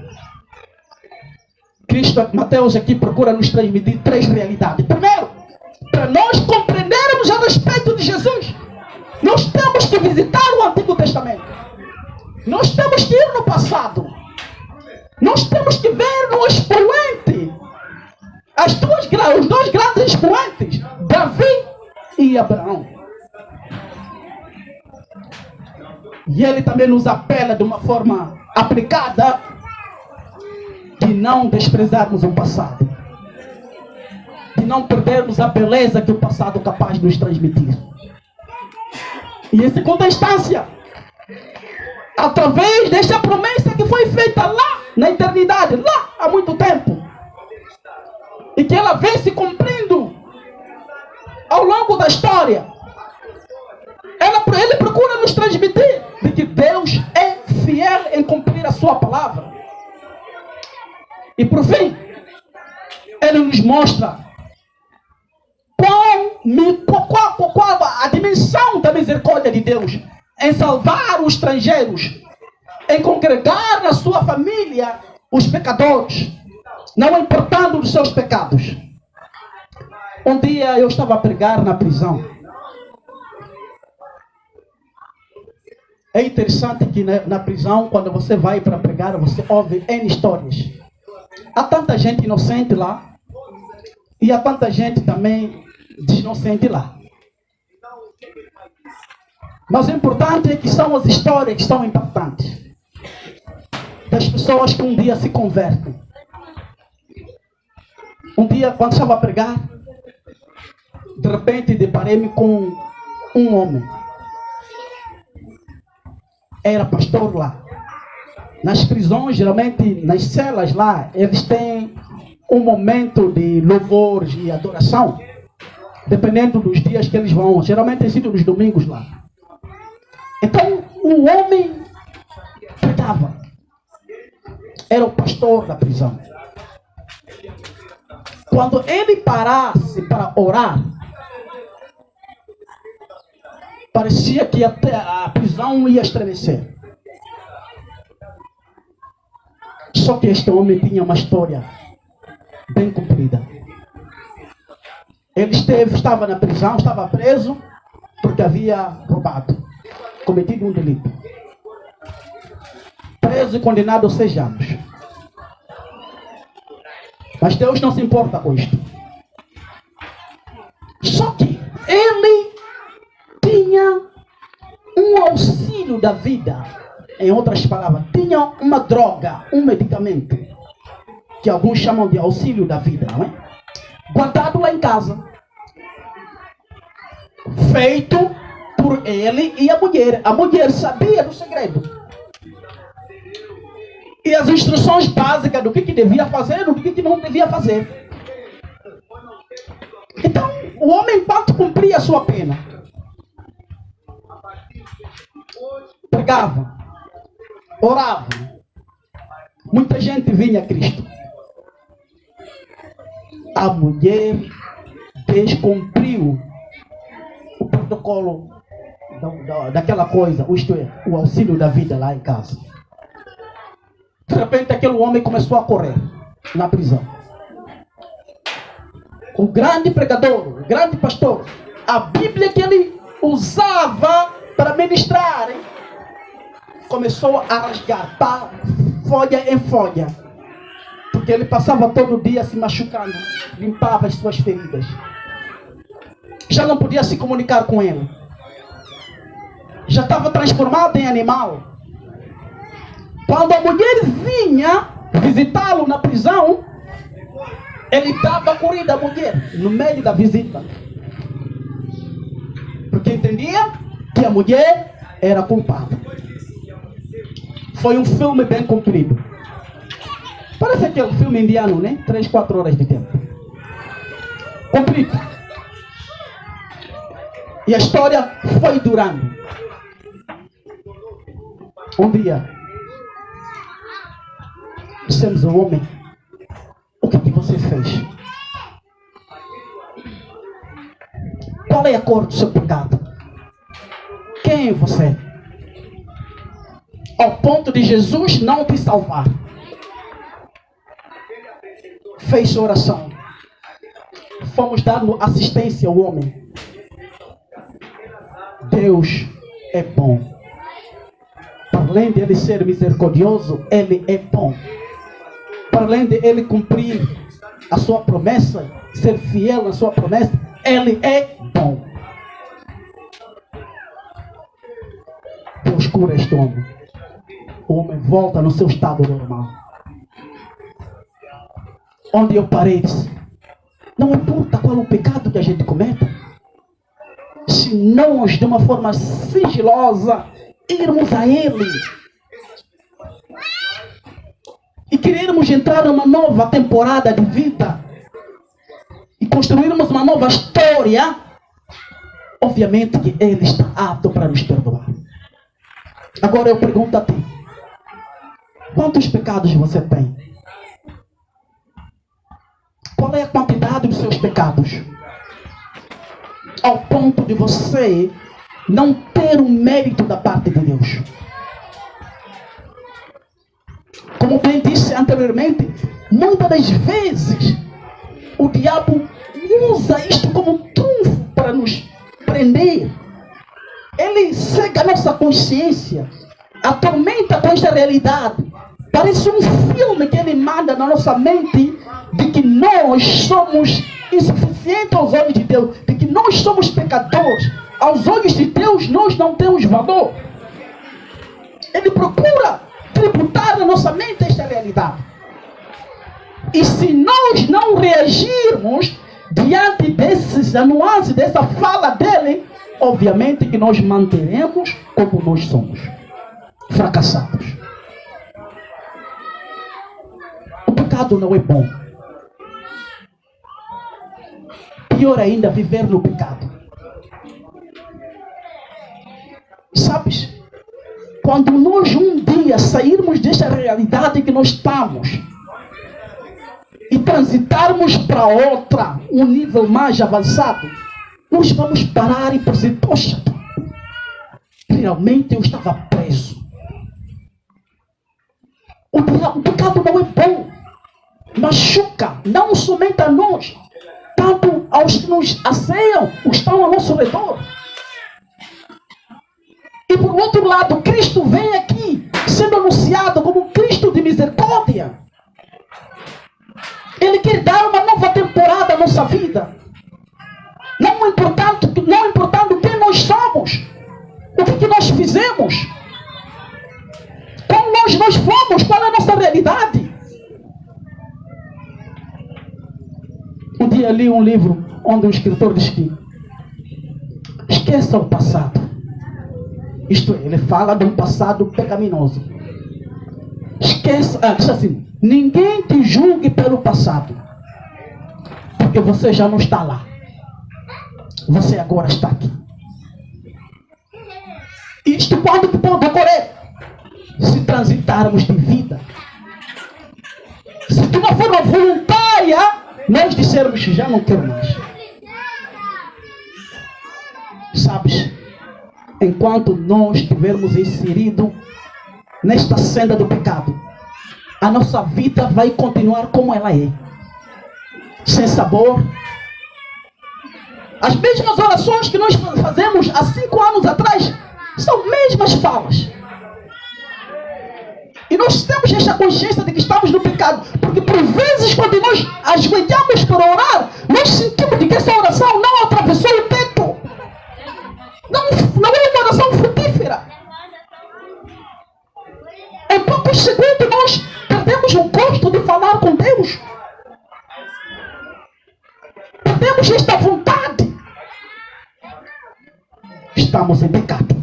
S1: Mateus aqui procura nos transmitir três realidades. Primeiro, para nós compreendermos a respeito de Jesus, nós temos que visitar o Antigo Testamento. Nós temos que ir no passado. Nós temos que ver no expoente os dois grandes expoentes, Davi e Abraão. E ele também nos apela de uma forma aplicada de não desprezarmos o passado, de não perdermos a beleza que o passado é capaz de nos transmitir. E em segunda instância, através desta promessa que foi feita lá na eternidade, lá há muito tempo, e que ela vem se cumprindo ao longo da história, ele procura nos transmitir de que Deus é fiel em cumprir a sua palavra. E por fim, ele nos mostra qual a dimensão da misericórdia de Deus em salvar os estrangeiros, em congregar na sua família os pecadores, não importando os seus pecados. Um dia eu estava a pregar na prisão. É interessante que na prisão, quando você vai para pregar, você ouve N histórias. Há tanta gente inocente lá e há tanta gente também desinocente lá. Mas o importante é que são as histórias que são impactantes. Das pessoas que um dia se convertem. Um dia, quando estava a pregar, de repente deparei-me com um homem. Era pastor lá. Nas prisões, geralmente, nas celas lá, eles têm um momento de louvor e adoração, dependendo dos dias que eles vão. Geralmente tem sido nos domingos lá. Então, o homem pregava. Era o pastor da prisão. Quando ele parasse para orar, parecia que até a prisão ia estremecer. Só que este homem tinha uma história bem comprida. Ele estava na prisão, estava preso, porque havia roubado, cometido um delito. Preso e condenado a 6 anos. Mas Deus não se importa com isto. Só que ele tinha um auxílio da vida. Em outras palavras, tinha uma droga, um medicamento, que alguns chamam de auxílio da vida, não é? Guardado lá em casa. Feito por ele e a mulher. A mulher sabia do segredo. E as instruções básicas do que devia fazer, do que não devia fazer. Então, o homem, enquanto cumpria a sua pena, pregava, orava. Muita gente vinha a Cristo. A mulher descumpriu o protocolo daquela coisa, isto é, o auxílio da vida lá em casa. De repente aquele homem começou a correr na prisão. O grande pregador, o grande pastor, a Bíblia que ele usava para ministrar, começou a rasgar folha em folha. Porque ele passava todo dia se machucando, limpava as suas feridas. Já não podia se comunicar com ele. Já estava transformado em animal. Quando a mulher vinha visitá-lo na prisão, ele dava corrida à mulher no meio da visita. Porque entendia que a mulher era culpada. Foi um filme bem comprido. Parece aquele filme indiano, né? 3, 4 horas de tempo. Comprido. E a história foi durando. Um dia, dissemos ao homem: o que você fez? Qual é a cor do seu pecado? Quem é você? Ao ponto de Jesus não te salvar. Fez oração. Fomos dando assistência ao homem. Deus é bom. Para além de ele ser misericordioso, ele é bom. Para além de ele cumprir a sua promessa, ser fiel à sua promessa, ele é bom. Deus cura este homem. O homem volta no seu estado normal. Onde eu parei, disse: não importa qual o pecado que a gente cometa, se nós, de uma forma sigilosa, irmos a Ele e querermos entrar numa nova temporada de vida e construirmos uma nova história, obviamente que Ele está apto para nos perdoar. Agora eu pergunto a ti: quantos pecados você tem? Qual é a quantidade dos seus pecados? Ao ponto de você não ter o mérito da parte de Deus. Como bem disse anteriormente, muitas das vezes o diabo usa isto como um trunfo para nos prender. Ele cega a nossa consciência, atormenta com esta realidade. Parece um filme que ele manda na nossa mente de que nós somos insuficientes aos olhos de Deus, de que nós somos pecadores. Aos olhos de Deus nós não temos valor. Ele procura tributar na nossa mente esta realidade. E se nós não reagirmos diante desses nuances, dessa fala dele, obviamente que nós manteremos como nós somos, fracassados. O pecado não é bom. Pior ainda, viver no pecado. Sabes? Quando nós um dia sairmos desta realidade que nós estamos e transitarmos para outra, um nível mais avançado, nós vamos parar e dizer, poxa, realmente eu estava preso. O pecado não é bom. Machuca, não somente a nós, tanto aos que nos asseiam, os que estão ao nosso redor. E por outro lado, Cristo vem aqui, sendo anunciado como um Cristo de misericórdia. Ele quer dar uma nova temporada à nossa vida. Não importando quem nós somos, o que nós fizemos, como nós fomos, qual é a nossa realidade. Um dia li um livro onde um escritor diz que esqueça o passado. Isto é, ele fala de um passado pecaminoso. Diz assim, ninguém te julgue pelo passado, porque você já não está lá. Você agora está aqui. Isto quando pode ocorrer? Se transitarmos de vida. Se de uma forma voluntária, nós dissermos que já não quero mais. Sabes? Enquanto nós estivermos inseridos nesta senda do pecado, a nossa vida vai continuar como ela é. Sem sabor. As mesmas orações que nós fazemos há 5 anos atrás são mesmas falas. E nós temos esta consciência de que estamos no pecado, porque por vezes quando nós ajoelhamos para orar, nós sentimos de que essa oração não atravessou o teto. Não é uma oração frutífera. Em poucos segundos nós perdemos o gosto de falar com Deus. Perdemos esta vontade. Estamos em pecado.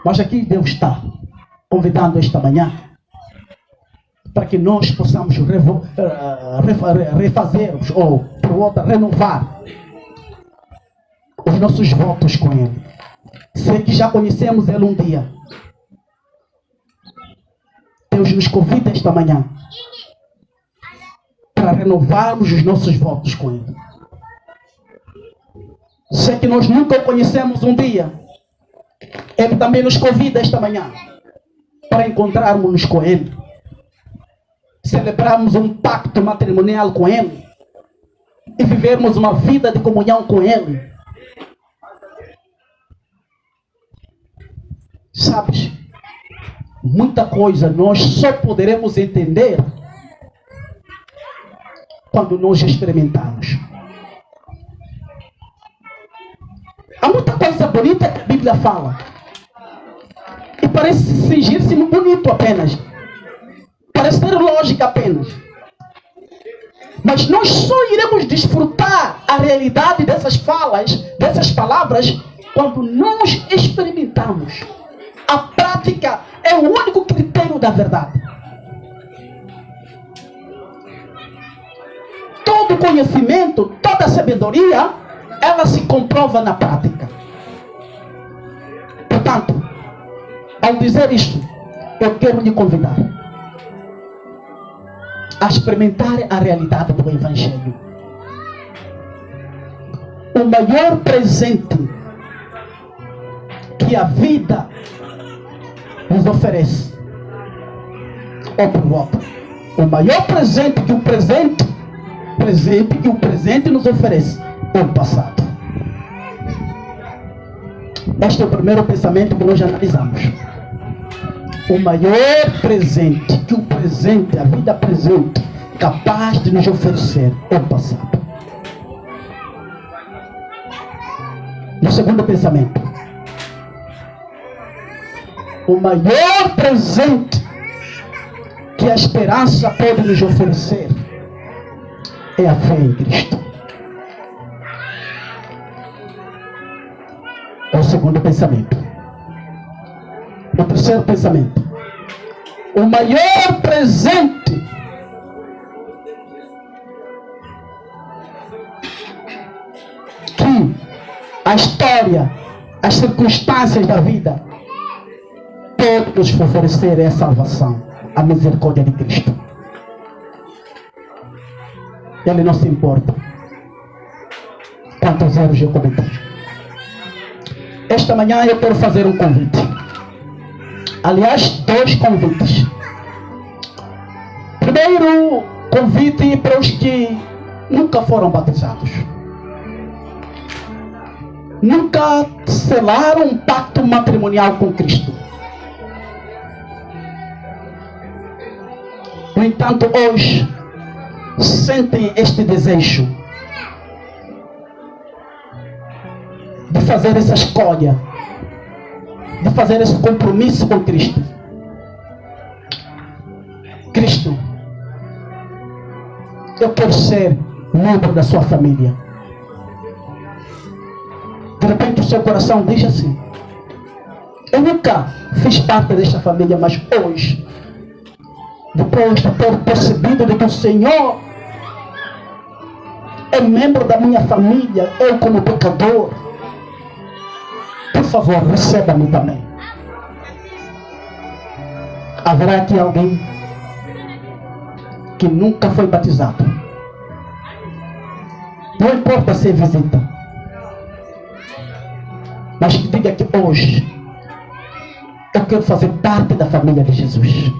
S1: Mas aqui Deus está convidando esta manhã para que nós possamos refazermos ou, por outra, renovar os nossos votos com Ele. Sei que já conhecemos Ele um dia. Deus nos convida esta manhã para renovarmos os nossos votos com Ele. Sei que nós nunca o conhecemos um dia. Ele também nos convida esta manhã para encontrarmos-nos com Ele. Celebrarmos um pacto matrimonial com Ele e vivermos uma vida de comunhão com Ele. Sabes, muita coisa nós só poderemos entender quando nós experimentarmos. Há muita coisa bonita que a Bíblia fala e parece fingir-se bonito apenas, parece ter lógica apenas, mas nós só iremos desfrutar a realidade dessas falas, dessas palavras, quando nós experimentamos. A prática é o único critério da verdade. Todo conhecimento, toda sabedoria, ela se comprova na prática. Portanto, ao dizer isto, eu quero lhe convidar a experimentar a realidade do Evangelho. O maior presente que a vida nos oferece, ou por outro, o maior presente que o presente nos oferece é o passado. Este é o primeiro pensamento que nós analisamos. O maior presente que o presente, a vida presente, capaz de nos oferecer é o passado. No segundo pensamento, o maior presente que a esperança pode nos oferecer é a fé em Cristo. É o segundo pensamento. O terceiro pensamento. O maior presente que a história, as circunstâncias da vida pode nos oferecer é a salvação, a misericórdia de Cristo. Ele não se importa quantos erros eu cometi. Esta manhã eu quero fazer um convite. Aliás, 2 convites. Primeiro convite para os que nunca foram batizados. Nunca selaram um pacto matrimonial com Cristo. No entanto, hoje sentem este desejo de fazer essa escolha, de fazer esse compromisso com Cristo. Cristo, eu quero ser membro da sua família. De repente o seu coração diz assim: eu nunca fiz parte desta família, mas hoje, depois de ter percebido de que o Senhor é membro da minha família, eu como pecador, por favor, receba-me também. Haverá aqui alguém que nunca foi batizado? Não importa se é visita, mas que diga que hoje eu quero fazer parte da família de Jesus.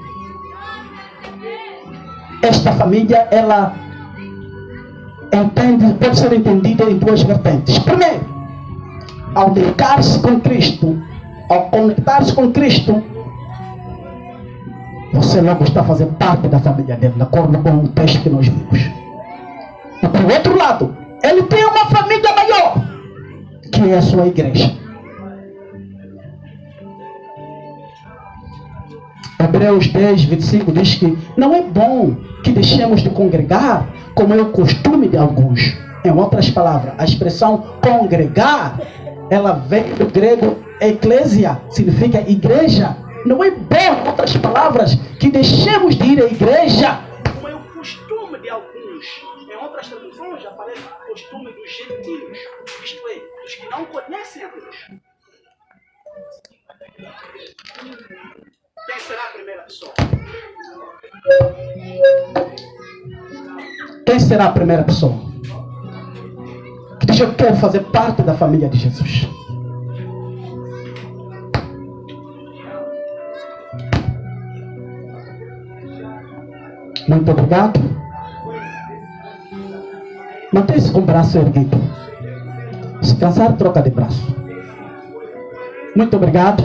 S1: Esta família, ela pode ser entendida em 2 vertentes. Primeiro, ao ligar-se com Cristo, ao conectar-se com Cristo, você logo está fazendo parte da família dele, de acordo com o texto que nós vimos. E por outro lado, ele tem uma família maior, que é a sua igreja. Hebreus 10, 25 diz que não é bom que deixemos de congregar, como é o costume de alguns. Em outras palavras, a expressão congregar, ela vem do grego eclésia, significa igreja. Não é bom, em outras palavras, que deixemos de ir à igreja, como é o costume de alguns. Em outras traduções aparece o costume dos gentios, isto é, dos que não conhecem a Deus. Quem será a primeira pessoa? Quem será a primeira pessoa que diz: eu quero fazer parte da família de Jesus? Muito obrigado. Mantenha-se com o braço erguido. Se cansar, troca de braço. Muito obrigado.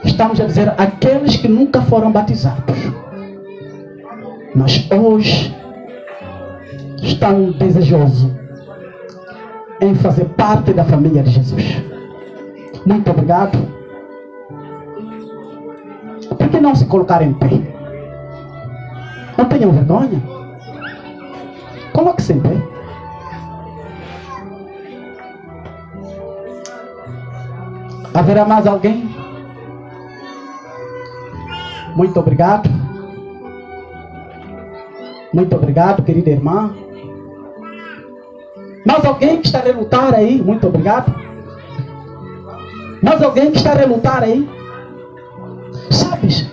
S1: Estamos a dizer aqueles que nunca foram batizados, mas hoje estão desejosos em fazer parte da família de Jesus. Muito obrigado. Por que não se colocar em pé? Não tenham vergonha. Coloque-se em pé. Haverá mais alguém? Muito obrigado. Muito obrigado, querida irmã. Mais alguém que está a relutar aí? Muito obrigado. Mais alguém que está a relutar aí? Sabes,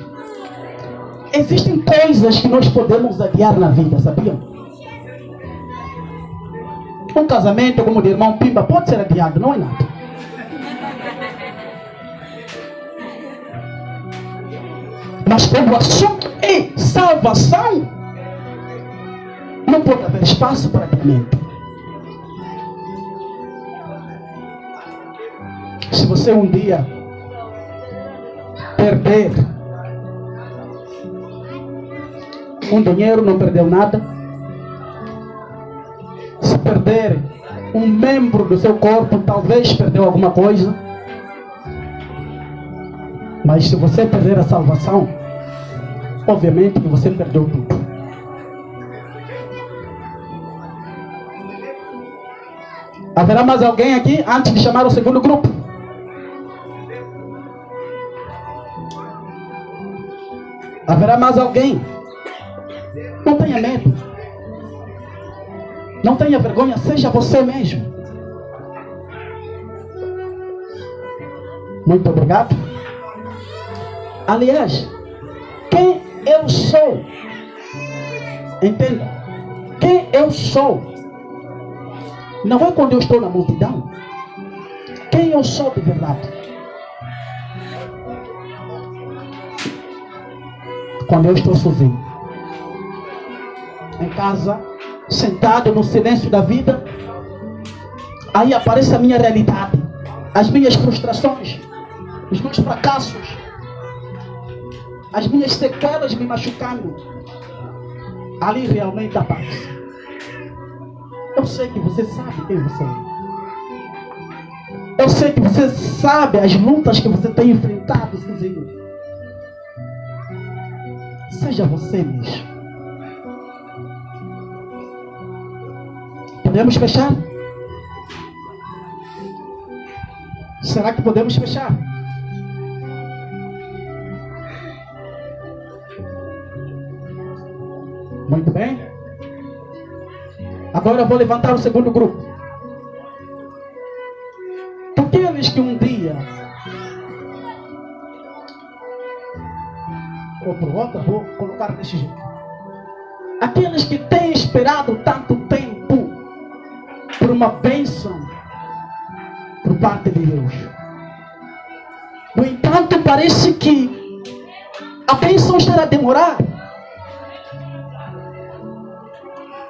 S1: existem coisas que nós podemos adiar na vida, sabiam? Um casamento como o de irmão Pimba pode ser adiado, não é nada. Mas quando o assunto é salvação, não pode haver espaço para adiamento. Se você um dia perder um dinheiro, não perdeu nada. Se perder um membro do seu corpo, talvez perdeu alguma coisa. Mas se você perder a salvação, obviamente que você perdeu tudo. Haverá mais alguém aqui antes de chamar o segundo grupo? Haverá mais alguém? Não tenha medo. Não tenha vergonha, seja você mesmo. Muito obrigado. Aliás, quem eu sou, entenda, quem eu sou, não é quando eu estou na multidão. Quem eu sou de verdade? Quando eu estou sozinho, em casa, sentado no silêncio da vida, aí aparece a minha realidade, as minhas frustrações, os meus fracassos, as minhas sequelas me machucando. Ali realmente aparece. Eu sei que você sabe quem você é. Eu sei que você sabe as lutas que você tem enfrentado sozinho. Seja você mesmo. Podemos fechar? Será que podemos fechar? Muito bem. Agora eu vou levantar o segundo grupo. Aqueles que um dia, ou por outra, vou colocar desse jeito. Aqueles que têm esperado tanto tempo por uma bênção por parte de Deus. No entanto, parece que a bênção está a demorar.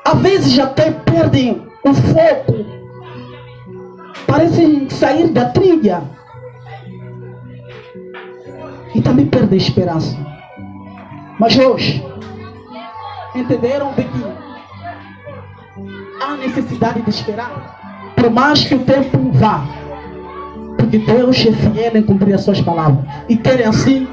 S1: Às vezes até perdem o foco, parecem sair da trilha e também perdem a esperança. Mas hoje entenderam de que há necessidade de esperar, por mais que o tempo vá, porque Deus é fiel em cumprir as suas palavras, e querem assim